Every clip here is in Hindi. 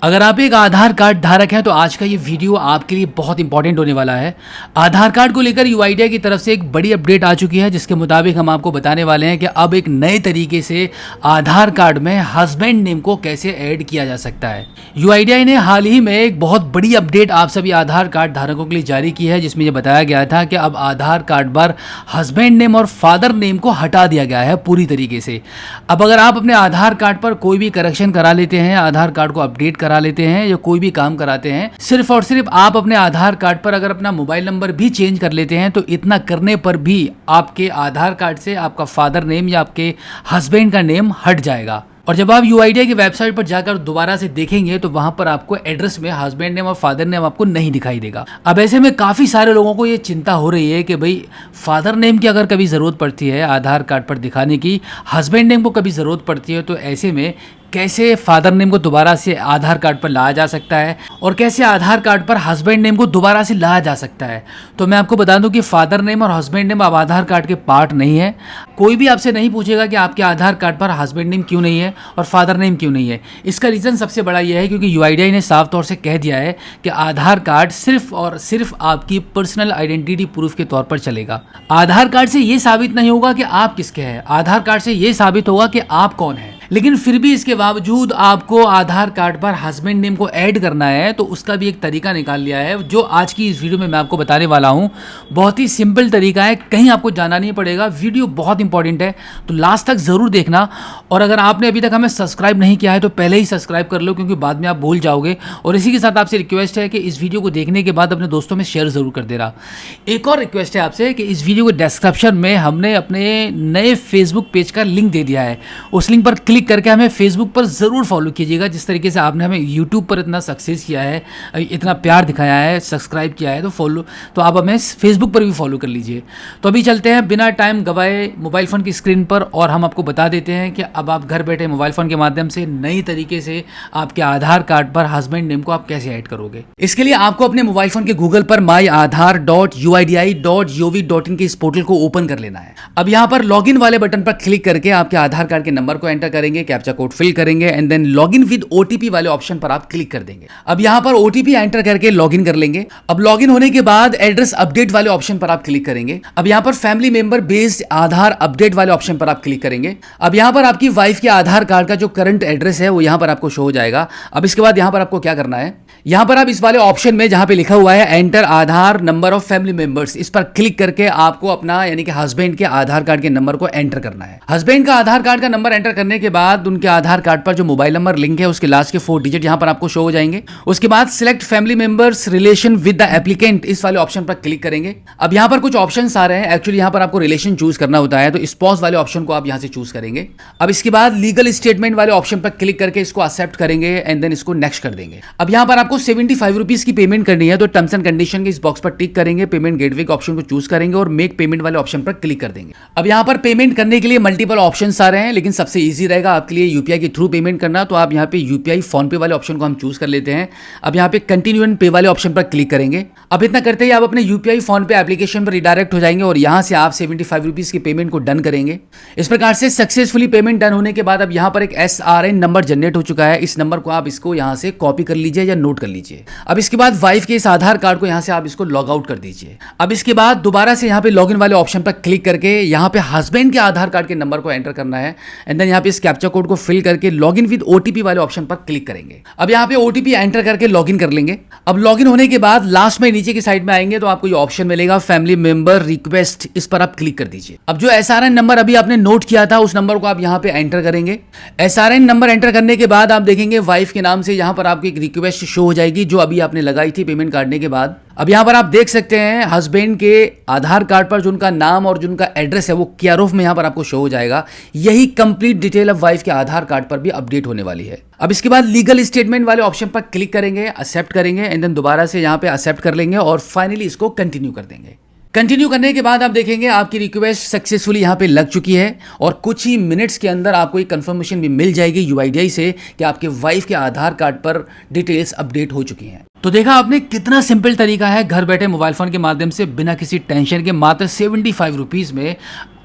अगर आप एक आधार कार्ड धारक हैं तो आज का ये वीडियो आपके लिए बहुत इंपॉर्टेंट होने वाला है। आधार कार्ड को लेकर यूआईडीआई की तरफ से एक बड़ी अपडेट आ चुकी है, जिसके मुताबिक हम आपको बताने वाले हैं कि अब एक नए तरीके से आधार कार्ड में हस्बैंड नेम को कैसे ऐड किया जा सकता है। यूआईडीआई ने हाल ही में एक बहुत बड़ी अपडेट आप सभी आधार कार्ड धारकों के लिए जारी की है, जिसमें यह बताया गया था कि अब आधार कार्ड पर हस्बैंड नेम और फादर नेम को हटा दिया गया है पूरी तरीके से। अब अगर आप अपने आधार कार्ड पर कोई भी करेक्शन करा लेते हैं, आधार कार्ड को अपडेट करा लेते हैं या कोई भी काम कराते हैं, सिर्फ और सिर्फ आप अपने आधार कार्ड पर अगर अपना मोबाइल नंबर भी चेंज कर लेते हैं, तो इतना करने पर भी आपके आधार कार्ड से आपका फादर नेम या आपके हस्बैंड का नेम हट जाएगा। और जब आप यूआईडीआई की वेबसाइट पर जाकर दोबारा से देखेंगे तो वहां पर आपको एड्रेस में हस्बैंड नेम और फादर नेम आपको नहीं दिखाई देगा। अब ऐसे में काफ़ी सारे लोगों को ये चिंता हो रही है कि भाई फादर नेम की अगर कभी ज़रूरत पड़ती है आधार कार्ड पर दिखाने की, हस्बैंड नेम को कभी ज़रूरत पड़ती है, तो ऐसे में कैसे फादर नेम को दोबारा से आधार कार्ड पर लाया जा सकता है और कैसे आधार कार्ड पर हस्बैंड नेम को दोबारा से लाया जा सकता है। तो मैं आपको बता दूं कि फादर नेम और हस्बैंड नेम अब आधार कार्ड के पार्ट नहीं है। कोई भी आपसे नहीं पूछेगा कि आपके आधार कार्ड पर हस्बैंड नेम क्यों नहीं है और फादर नेम क्यों नहीं है। इसका रीज़न सबसे बड़ा यह है क्योंकि यूआईडीआई ने साफ तौर से कह दिया है कि आधार कार्ड सिर्फ और सिर्फ आपकी पर्सनल आइडेंटिटी प्रूफ के तौर पर चलेगा। आधार कार्ड से ये साबित नहीं होगा कि आप किसके हैं, आधार कार्ड से ये साबित होगा कि आप कौन हैं। लेकिन फिर भी इसके बावजूद आपको आधार कार्ड पर हस्बैंड नेम को ऐड करना है, तो उसका भी एक तरीका निकाल लिया है, जो आज की इस वीडियो में मैं आपको बताने वाला हूं। बहुत ही सिंपल तरीका है, कहीं आपको जाना नहीं पड़ेगा। वीडियो बहुत इंपॉर्टेंट है, तो लास्ट तक ज़रूर देखना। और अगर आपने अभी तक हमें सब्सक्राइब नहीं किया है तो पहले ही सब्सक्राइब कर लो, क्योंकि बाद में आप भूल जाओगे। और इसी के साथ आपसे रिक्वेस्ट है कि इस वीडियो को देखने के बाद अपने दोस्तों में शेयर ज़रूर कर देना। एक और रिक्वेस्ट है आपसे कि इस वीडियो को डिस्क्रिप्शन में हमने अपने नए फेसबुक पेज का लिंक दे दिया है, उस लिंक पर क्लिक करके हमें फेसबुक पर ज़रूर फॉलो कीजिएगा। जिस तरीके से आपने हमें यूट्यूब पर इतना सक्सेस किया है, इतना प्यार दिखाया है, सब्सक्राइब किया है, तो आप हमें फेसबुक पर भी फॉलो कर लीजिए। तो अभी चलते हैं बिना टाइम गवाए मोबाइल फ़ोन की स्क्रीन पर, और हम आपको बता देते हैं कि अब आप घर बैठे मोबाइल फ़ोन के माध्यम से नई तरीके से आपके आधार कार्ड पर हस्बैंड नेम को आप कैसे ऐड करोगे। इसके लिए आपको अपने मोबाइल फ़ोन के गूगल पर myaadhar.uidi.gov.in के इस पोर्टल को ओपन कर लेना है। अब यहाँ पर लॉगिन वाले बटन पर क्लिक करके आपके आधार कार्ड के नंबर को एंटर करेंगे, कैप्चा कोड फिल करेंगे and then login with OTP वाले ऑप्शन पर आप क्लिक कर देंगे। अब यहां पर ओटीपी एंटर करके लॉगिन कर लेंगे। अब लॉगिन होने के बाद एड्रेस अपडेट वाले ऑप्शन पर आप क्लिक करेंगे। अब यहां पर फैमिली मेंबर बेस्ड आधार अपडेट वाले ऑप्शन पर आप क्लिक करेंगे। अब यहां पर आपकी वाइफ के आधार कार्ड का जो करंट एड्रेस है वो यहां पर आपको शो हो जाएगा। अब इसके बाद यहां पर आपको क्या करना है, यहां पर आप इस वाले ऑप्शन में जहां पे लिखा हुआ है enter Aadhaar number of family members, इस पर क्लिक करके आपको अपना यानी कि हस्बैंड के आधार कार्ड के नंबर को एंटर करना है। हस्बैंड का आधार कार्ड का नंबर एंटर करने के बाद उनके आधार कार्ड पर जो मोबाइल नंबर लिंक है उसके लास्ट के 4 डिजिट यहां पर आपको शो हो जाएंगे। उसके बाद select family members relation with the applicant, इस वाले ऑप्शन पर क्लिक करेंगे। अब यहां पर कुछ ऑप्शंस आ रहे हैं, एक्चुअली यहां पर आपको रिलेशन चूज करना होता है, तो स्पॉस वाले ऑप्शन को आप यहां से चूज करेंगे। अब इसके बाद लीगल स्टेटमेंट वाले ऑप्शन पर क्लिक करके इसको एक्सेप्ट करेंगे एंड देन इसको नेक्स्ट कर देंगे। अब यहां पर आपको 75 रुपीज की पेमेंट करनी है, तो टर्म्स एंड कंडीशन के इस बॉक्स पर टिक करेंगे, पेमेंट गेटवे के ऑप्शन को चूज करेंगे और मेक पेमेंट वाले ऑप्शन पर क्लिक कर देंगे। अब यहां पर पेमेंट करने के लिए मल्टीपल ऑप्शंस आ रहे हैं, लेकिन सबसे ईजी रहेगा आपके लिए यूपीआई के थ्रू पेमेंट करना, तो आप यहाँ पे यूपीआई फोन पे वाले ऑप्शन को हम चूज कर लेते हैं। अब यहाँ पे कंटिन्यू एंड पे वाले ऑप्शन पर क्लिक करेंगे। अब इतना करते ही आप अपने यूपीआई फोन पे एप्लीकेशन पर रिडायरेक्ट हो जाएंगे और यहाँ से आप 75 रुपीज की पेमेंट को डन करेंगे। इस प्रकार से सक्सेसफुली पेमेंट डन होने के बाद अब यहाँ पर एक SRN नंबर जनरेट हो चुका है। इस नंबर को आप इसको यहाँ से कॉपी कर लीजिए या नोट कर लीजिए। अब इसके बाद वाइफ के इस आधार कार्ड को यहाँ से आप इसको लॉग आउट कर दीजिए। अब इसके बाद दोबारा से यहाँ पे लॉगिन वाले ऑप्शन पर क्लिक करके यहाँ पे हस्बैंड के आधार कार्ड के नंबर को एंटर करना है एंड देन यहाँ पे इस कैप्चा कोड को फिल करके लॉगिन विद ओटीपी वाले ऑप्शन पर क्लिक करेंगे। अब यहाँ पे ओटीपी एंटर करके लॉगिन कर लेंगे। अब लॉगिन होने के बाद लास्ट में नीचे की साइड में आएंगे तो आपको ये ऑप्शन मिलेगा फैमिली मेंबर रिक्वेस्ट, इस पर आप क्लिक कर दीजिए। अब जो SRN नंबर अभी आपने नोट किया था उस नंबर को आप यहाँ पे एंटर करेंगे। SRN नंबर एंटर करने के बाद आप देखेंगे वाइफ के नाम से यहाँ पर आपको एक रिक्वेस्ट शो हो जाएगी जो अभी आपने लगाई थी पेमेंट काटने के बाद। अब यहाँ पर आप देख सकते हैं हस्बैंड के आधार कार्ड पर जो उनका नाम और जो उनका एड्रेस है वो केयर ऑफ में यहाँ पर आपको शो हो जाएगा। यही कंप्लीट डिटेल अब वाइफ के आधार कार्ड पर भी अपडेट होने वाली है। अब इसके बाद लीगल स्टेटमेंट वाले ऑप्शन पर क्लिक करेंगे, एक्सेप्ट करेंगे एंड देन दोबारा से यहाँ पे एक्सेप्ट कर लेंगे और फाइनली इसको कंटिन्यू कर देंगे। कंटिन्यू करने के बाद आप देखेंगे आपकी रिक्वेस्ट सक्सेसफुली यहाँ पे लग चुकी है और कुछ ही मिनट्स के अंदर आपको एक कंफर्मेशन भी मिल जाएगी यूआईडीआई से कि आपके वाइफ के आधार कार्ड पर डिटेल्स अपडेट हो चुकी हैं। तो देखा आपने कितना सिंपल तरीका है घर बैठे मोबाइल फोन के माध्यम से बिना किसी टेंशन के मात्र 75 रुपीज़ में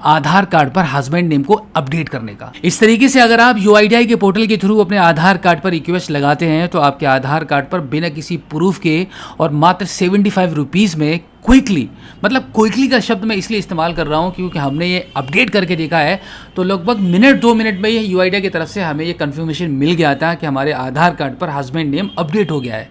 आधार कार्ड पर हस्बैंड नेम को अपडेट करने का। इस तरीके से अगर आप UIDAI के पोर्टल के थ्रू अपने आधार कार्ड पर रिक्वेस्ट लगाते हैं तो आपके आधार कार्ड पर बिना किसी प्रूफ के और मात्र 75 रुपीज़ में क्विकली, मतलब क्विकली का शब्द मैं इसलिए इस्तेमाल कर रहा हूँ क्योंकि हमने ये अपडेट करके देखा है, तो लगभग मिनट 2 मिनट में ये UIDAI की तरफ से हमें ये कन्फर्मेशन मिल गया था कि हमारे आधार कार्ड पर हस्बैंड नेम अपडेट हो गया है।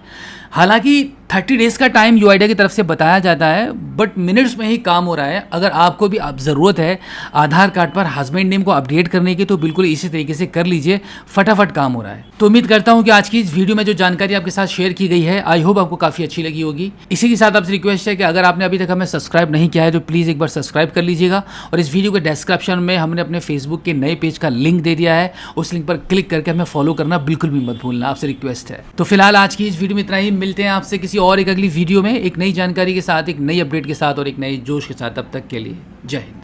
हालांकि 30 डेज़ का टाइम UIDAI की तरफ से बताया जाता है, बट मिनट्स में ही काम हो रहा है। अगर आपको भी अब ज़रूरत है आधार कार्ड पर हस्बैंड नेम को अपडेट करने की तो बिल्कुल इसी तरीके से कर लीजिए, फटाफट काम हो रहा है। तो उम्मीद करता हूं कि आज की इस वीडियो में जो जानकारी आपके साथ शेयर की गई है, आई होप आपको काफ़ी अच्छी लगी होगी। इसी के साथ आपसे रिक्वेस्ट है कि अगर आपने अभी तक हमें सब्सक्राइब नहीं किया है तो प्लीज़ एक बार सब्सक्राइब कर लीजिएगा, और इस वीडियो के डिस्क्रिप्शन में हमने अपने फेसबुक के नए पेज का लिंक दे दिया है, उस लिंक पर क्लिक करके हमें फॉलो करना बिल्कुल भी मत भूलना, आपसे रिक्वेस्ट है। तो फिलहाल आज की इस वीडियो में इतना ही, मिलते हैं आपसे किसी और एक अगली वीडियो में एक नई जानकारी के साथ, एक नई अपडेट के साथ और एक नए जोश के साथ। तब तक के लिए जय हिंद।